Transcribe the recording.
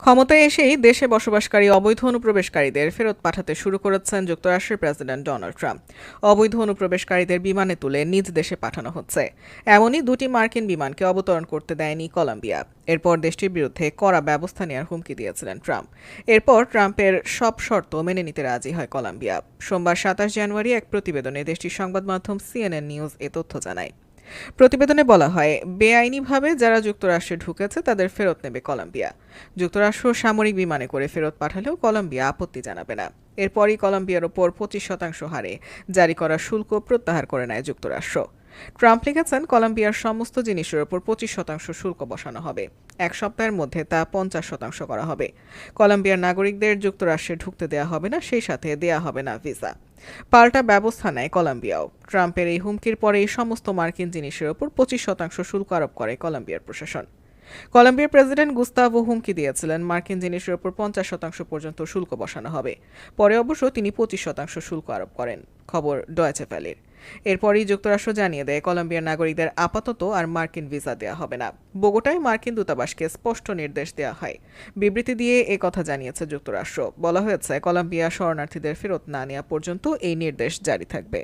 ক্ষমতায় এসেই দেশে বসবাসকারী অবৈধ অনুপ্রবেশকারীদের ফেরত পাঠাতে শুরু করেছেন যুক্তরাষ্ট্রের প্রেসিডেন্ট ডোনাল্ড ট্রাম্প। অবৈধ অনুপ্রবেশকারীদের বিমানে তুলে নিজ দেশে পাঠানো হচ্ছে। এমনই দুটি মার্কিন বিমানকে অবতরণ করতে দেয়নি কলম্বিয়া। এরপর দেশটির বিরুদ্ধে কড়া ব্যবস্থা নেওয়ার হুমকি দিয়েছিলেন ট্রাম্প। এরপর ট্রাম্পের সব শর্ত মেনে নিতে রাজি হয় কলম্বিয়া। সোমবার ২৭ জানুয়ারি এক প্রতিবেদনে দেশটির সংবাদ মাধ্যম সিএনএন নিউজ এ তথ্য জানায়। প্রতিবেদনে বলা হয়, বেআইনিভাবে যারা যুক্তরাষ্ট্রে ঢুকেছে তাদের ফেরত নেবে কলম্বিয়া। যুক্তরাষ্ট্র সামরিক বিমানে করে ফেরত পাঠালেও কলম্বিয়া আপত্তি জানাবে না। এরপরই কলম্বিয়ার ওপর ২৫% হারে জারি করা শুল্ক প্রত্যাহার করে নেয় যুক্তরাষ্ট্র। ট্রাম্প লিখেছেন, কলম্বিয়ার সমস্ত জিনিসের ওপর ২৫% শুল্ক বসানো হবে। এক সপ্তাহের মধ্যে তা ৫০% করা হবে। কলম্বিয়ার নাগরিকদের যুক্তরাষ্ট্রে ঢুকতে দেয়া হবে না, সেই সাথে দেয়া হবে না ভিসা। পাল্টা ব্যবস্থা নেয় কলম্বিয়াও। ট্রাম্পের এই হুমকির পরেই সমস্ত মার্কিন জিনিসের ওপর ২৫% শুল্ক আরোপ করে কলম্বিয়ার প্রশাসন। কলম্বিয়ার প্রেসিডেন্ট গুস্তাভো হুমকি দিয়েছিলেন, মার্কিন জিনিসের ওপর ৫০% পর্যন্ত শুল্ক বসানো হবে। পরে অবশ্য তিনি ২৫% শুল্ক আরোপ করেন। খবর ডয়েচে ভেলের। এরপরই যুক্তরাষ্ট্র জানিয়ে দেয়, কলম্বিয়ার নাগরিকদের আপাতত আর মার্কিন ভিসা দেওয়া হবে না। বোগোটায় মার্কিন দূতাবাসকে স্পষ্ট নির্দেশ দেওয়া হয়। বিবৃতি দিয়ে এ কথা জানিয়েছে যুক্তরাষ্ট্র। বলা হয়েছে, কলম্বিয়া শরণার্থীদের ফেরত না নেওয়া পর্যন্ত এই নির্দেশ জারি থাকবে।